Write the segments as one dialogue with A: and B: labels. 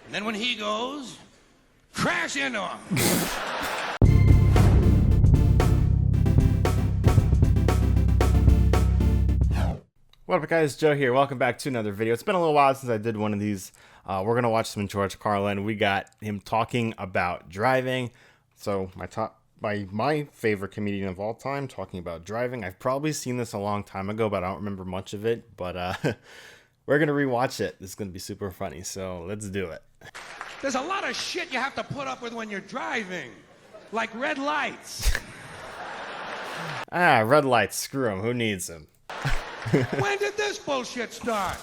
A: And then when he goes, crash into him.
B: What up guys, Joe here. Welcome back to another video. It's been a little while since I did one of these. We're going to watch some George Carlin. We got him talking about driving. So my favorite comedian of all time talking about driving. I've probably seen this a long time ago, but I don't remember much of it. But we're going to rewatch it. This is going to be super funny. So let's do it.
A: There's a lot of shit you have to put up with when you're driving. Like red lights.
B: Red lights. Screw them. Who needs them?
A: When did this bullshit start?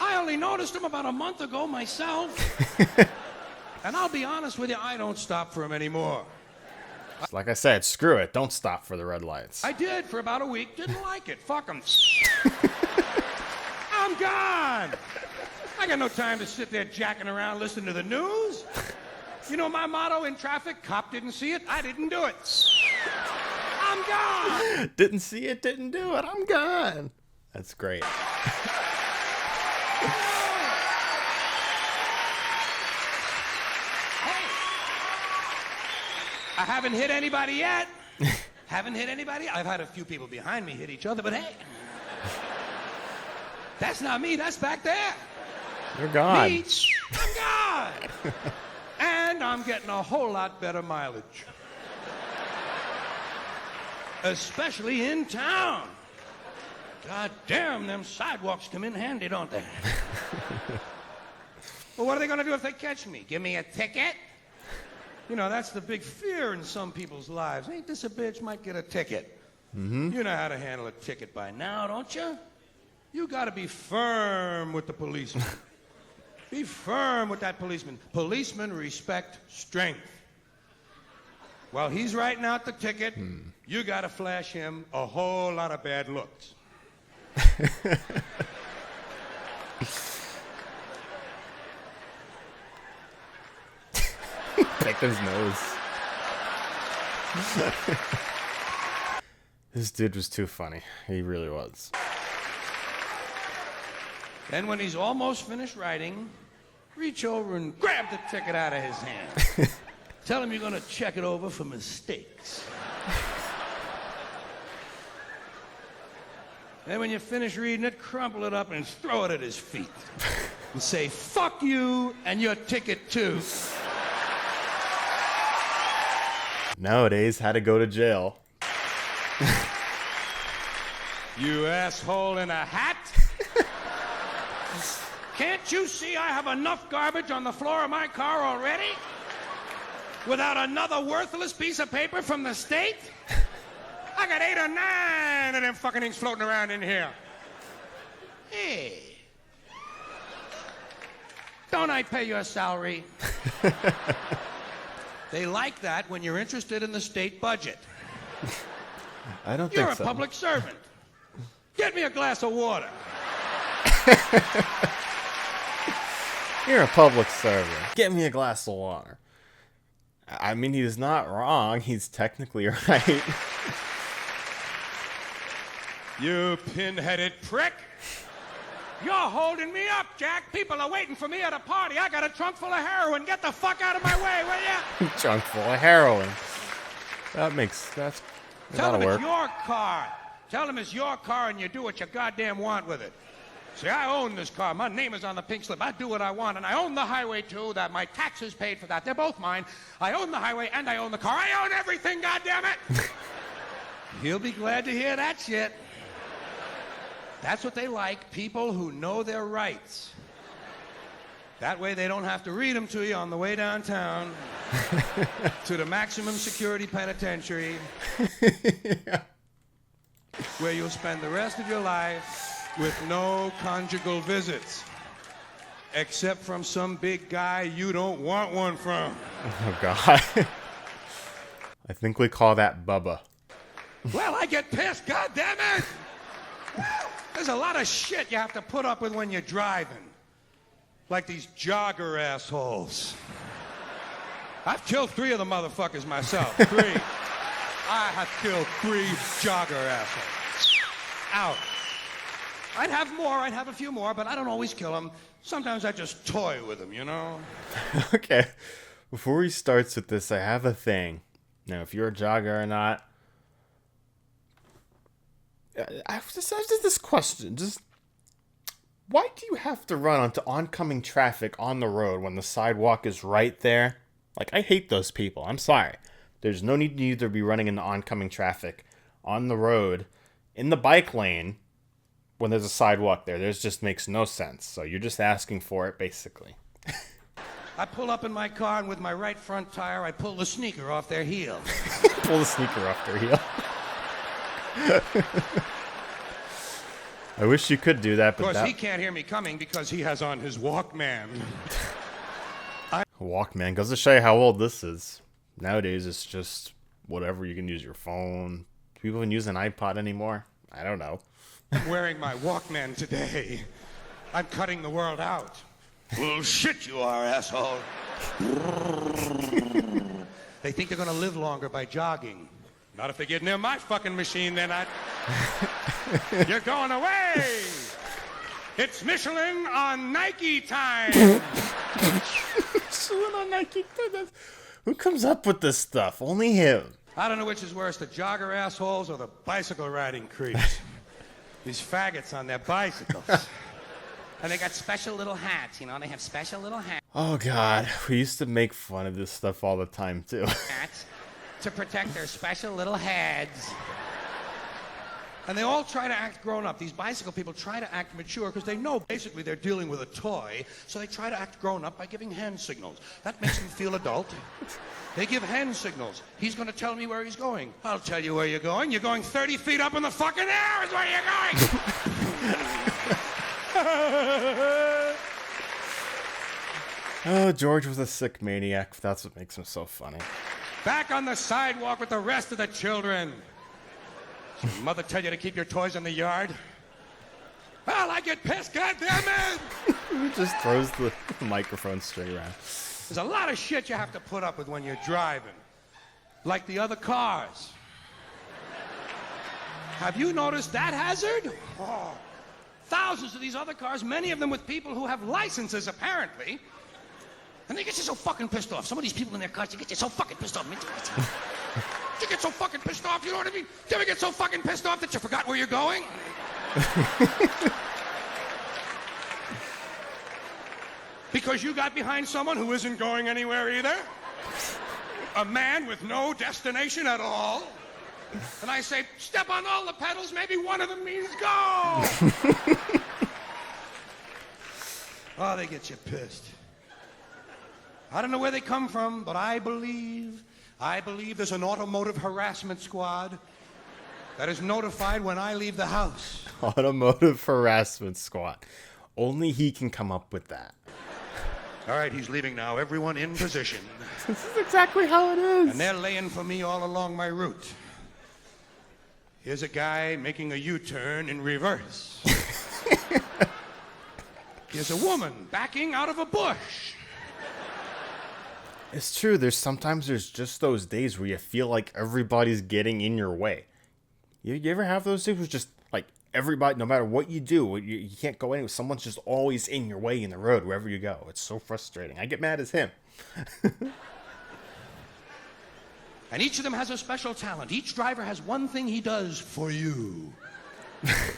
A: I only noticed them about a month ago myself. And I'll be honest with you, I don't stop for them anymore.
B: Like I said, screw it. Don't stop for the red lights.
A: I did for about a week. Didn't like it. Fuck them. I'm gone. I got no time to sit there jacking around listening to the news. You know my motto in traffic? Cop didn't see it, I didn't do it. I'm gone.
B: Didn't see it, didn't do it. I'm gone. That's great.
A: Hey, I haven't hit anybody yet. Haven't hit anybody. I've had a few people behind me hit each other, but hey, that's not me. That's back there.
B: You're gone.
A: Me, I'm gone. And I'm getting a whole lot better mileage. Especially in town. God damn, them sidewalks come in handy, don't they? Well, what are they going to do if they catch me? Give me a ticket? You know, that's the big fear in some people's lives. Ain't this a bitch? Might get a ticket.
B: Mm-hmm.
A: You know how to handle a ticket by now, don't you? You got to be firm with the policeman. Be firm with that policeman. Policemen respect strength. While he's writing out the ticket, you got to flash him a whole lot of bad looks.
B: Pick his nose. This dude was too funny. He really was.
A: Then when he's almost finished writing, reach over and grab the ticket out of his hand. Tell him you're going to check it over for mistakes. Then when you finish reading it, crumple it up and throw it at his feet. And say, fuck you and your ticket too.
B: Nowadays, had to go to jail.
A: You asshole in a hat. Can't you see I have enough garbage on the floor of my car already? Without another worthless piece of paper from the state? I got 8 or 9 of them fucking things floating around in here. Hey. Don't I pay your salary? They like that when you're interested in the state budget.
B: I don't
A: You're
B: think so.
A: a public servant. Get me a glass of water.
B: You're a public servant. Get me a glass of water. I mean, he's not wrong. He's technically right.
A: You pin-headed prick. You're holding me up, Jack. People are waiting for me at a party. I got a trunk full of heroin. Get the fuck out of my way, will ya?
B: Trunk full of heroin. That'll
A: Tell them
B: work.
A: it's your car. Tell them it's your car and you do what you goddamn want with it. See, I own this car. My name is on the pink slip. I do what I want, and I own the highway, too. That my taxes paid for that. They're both mine. I own the highway, and I own the car. I own everything, goddammit! He'll be glad to hear that shit. That's what they like, people who know their rights. That way they don't have to read them to you on the way downtown to the maximum security penitentiary, where you'll spend the rest of your life with no conjugal visits, except from some big guy you don't want one from.
B: Oh, God. I think we call that Bubba.
A: Well, I get pissed, goddammit! There's a lot of shit you have to put up with when you're driving. Like these jogger assholes. I've killed 3 of the motherfuckers myself. 3. I have killed 3 jogger assholes. Out. I'd have more, I'd have a few more, but I don't always kill them. Sometimes I just toy with them, you know?
B: Okay. Before he starts with this, I have a thing. Now, if you're a jogger or not, I just this question. Just why do you have to run onto oncoming traffic on the road when the sidewalk is right there? Like, I hate those people. I'm sorry. There's no need to either be running into oncoming traffic on the road in the bike lane when there's a sidewalk there. This just makes no sense. So you're just asking for it, basically.
A: I pull up in my car, and with my right front tire, I pull the sneaker off their heel.
B: Pull the sneaker off their heel. I wish you could do that, but
A: of course, he can't hear me coming because he has on his Walkman.
B: Walkman goes to show you how old this is. Nowadays, it's just whatever. You can use your phone. Do people even use an iPod anymore? I don't know.
A: I'm wearing my Walkman today. I'm cutting the world out. Well, shit you are, asshole. They think they're going to live longer by jogging. Not if they get near my fucking machine, they're not. You're going away. It's Michelin on Nike time.
B: Michelin on Nike time. Who comes up with this stuff? Only him.
A: I don't know which is worse, the jogger assholes or the bicycle riding creeps. These faggots on their bicycles. And they got special little hats, you know, they have special little hats.
B: Oh, God. We used to make fun of this stuff all the time, too.
A: Hats to protect their special little heads. And they all try to act grown up. These bicycle people try to act mature because they know basically they're dealing with a toy. So they try to act grown up by giving hand signals. That makes them feel adult. They give hand signals. He's going to tell me where he's going. I'll tell you where you're going. You're going 30 feet up in the fucking air is where you're going.
B: Oh, George was a sick maniac. That's what makes him so funny.
A: Back on the sidewalk with the rest of the children. Did your mother tell you to keep your toys in the yard? Well, I get pissed, goddammit!
B: He just throws the microphone straight around.
A: There's a lot of shit you have to put up with when you're driving. Like the other cars. Have you noticed that hazard? Oh, thousands of these other cars, many of them with people who have licenses, apparently. And they get you so fucking pissed off. Some of these people in their cars, they get you so fucking pissed off. You get so fucking pissed off, you know what I mean? Do you ever get so fucking pissed off that you forgot where you're going? Because you got behind someone who isn't going anywhere either? A man with no destination at all? And I say, step on all the pedals, maybe one of them means go! Oh, they get you pissed. I don't know where they come from, but I believe there's an automotive harassment squad that is notified when I leave the house.
B: Automotive harassment squad. Only he can come up with that.
A: All right, he's leaving now. Everyone in position.
B: This is exactly how it is.
A: And they're laying for me all along my route. Here's a guy making a U-turn in reverse. Here's a woman backing out of a bush.
B: It's true. There's just those days where you feel like everybody's getting in your way. You ever have those days where just like everybody, no matter what you do, you can't go anywhere. Someone's just always in your way in the road wherever you go. It's so frustrating. I get mad as him.
A: And each of them has a special talent. Each driver has one thing he does for you.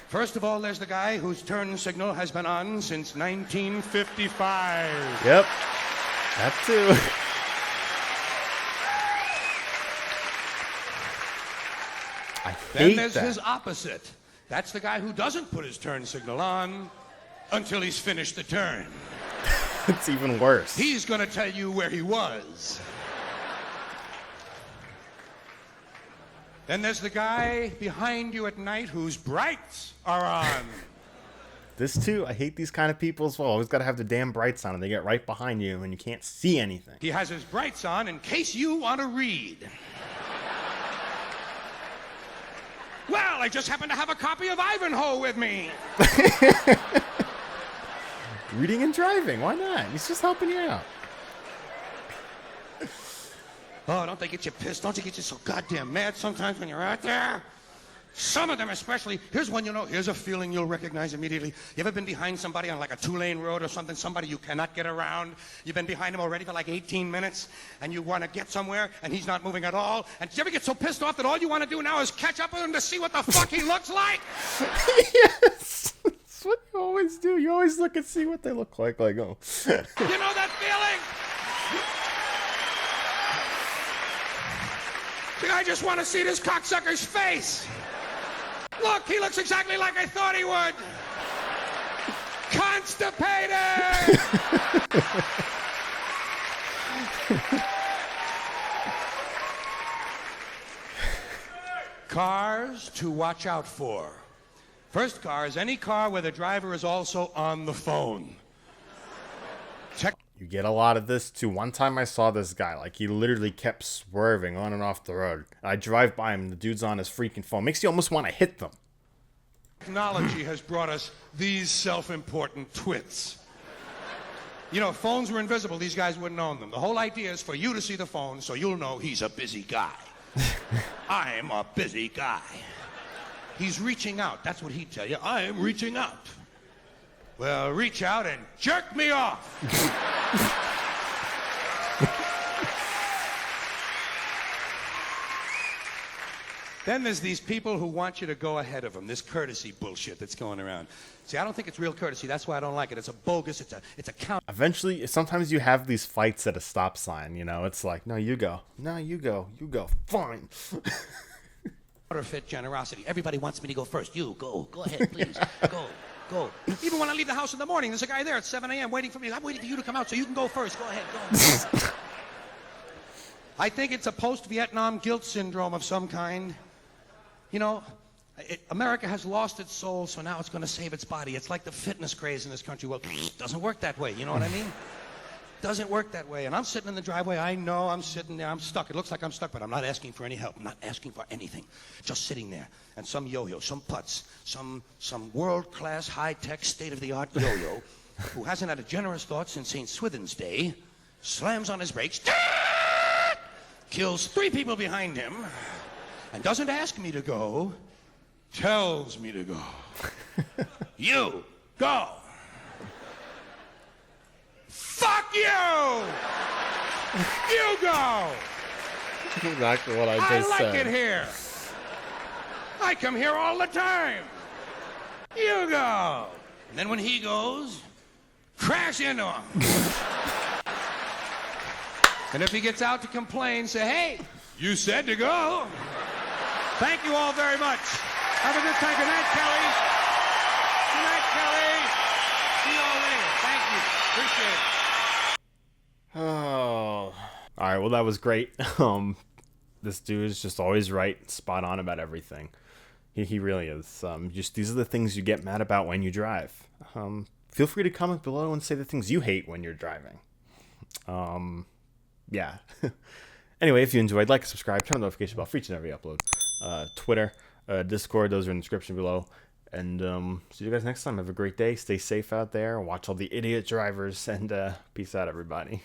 A: First of all, there's the guy whose turn signal has been on since 1955.
B: Yep. That too. I hate
A: Then there's
B: that.
A: his opposite. That's the guy who doesn't put his turn signal on until he's finished the turn.
B: It's even worse.
A: He's going to tell you where he was. Then there's the guy behind you at night whose brights are on.
B: This too, I hate these kind of people as well. Always got to have the damn brights on and they get right behind you and you can't see anything.
A: He has his brights on in case you want to read. Well, I just happen to have a copy of Ivanhoe with me.
B: Reading and driving, why not? He's just helping you out.
A: Oh, don't they get you pissed? Don't they get you so goddamn mad sometimes when you're out there? Some of them especially. Here's one, here's a feeling you'll recognize immediately. You ever been behind somebody on like a 2-lane road or something, somebody you cannot get around? You've been behind him already for like 18 minutes, and you want to get somewhere, and he's not moving at all? And do you ever get so pissed off that all you want to do now is catch up with him to see what the fuck he looks like?
B: Yes! That's what you always do. You always look and see what they look like. Like, oh.
A: You know that feeling? I just want to see this cocksucker's face. Look, he looks exactly like I thought he would. Constipated! Cars to watch out for. First car is any car where the driver is also on the phone.
B: You get a lot of this too. One time I saw this guy, like he literally kept swerving on and off the road. I drive by him and the dude's on his freaking phone. Makes you almost want to hit them.
A: Technology has brought us these self-important twits. You know, if phones were invisible, these guys wouldn't own them. The whole idea is for you to see the phone so you'll know he's a busy guy. I'm a busy guy. He's reaching out. That's what he'd tell you. I am reaching out. Well, reach out and jerk me off. Then there's these people who want you to go ahead of them. This courtesy bullshit that's going around. See, I don't think it's real courtesy. That's why I don't like it. It's a bogus. It's a count.
B: Eventually, sometimes you have these fights at a stop sign. You know, it's like, no, you go. No, you go. You go. Fine.
A: Counterfeit generosity. Everybody wants me to go first. You go. Go ahead, please. Go. Even when I leave the house in the morning, there's a guy there at 7 a.m. waiting for me. I'm waiting for you to come out so you can go first. Go ahead. Go. I think it's a post-Vietnam guilt syndrome of some kind. You know, America has lost its soul, so now it's going to save its body. It's like the fitness craze in this country. Well, it doesn't work that way. You know what I mean? Doesn't work that way. And I'm sitting in the driveway. I know I'm sitting there. I'm stuck. It looks like I'm stuck, but I'm not asking for any help. I'm not asking for anything. Just sitting there. And some yo-yo, some putz, some world-class, high-tech, state-of-the-art yo-yo who hasn't had a generous thought since St. Swithin's Day slams on his brakes, kills 3 people behind him, and doesn't ask me to go, tells me to go. You, go. Fuck you! You go!
B: Exactly what I just
A: said. I
B: said.
A: like it here. I come here all the time. You go. And then when he goes, crash into him. And if he gets out to complain, say, hey, you said to go. Thank you all very much. Have a good time. Good night, Kelly. Good night, Kelly. See you all later. Thank you. Appreciate it.
B: Oh. All right, well, that was great. This dude is just always right, spot on about everything. He really is. Just these are the things you get mad about when you drive. Feel free to comment below and say the things you hate when you're driving. Yeah. Anyway, if you enjoyed, like, subscribe, turn on the notification bell for each and every upload. Twitter, Discord, those are in the description below. And see you guys next time. Have a great day. Stay safe out there. Watch all the idiot drivers. And peace out, everybody.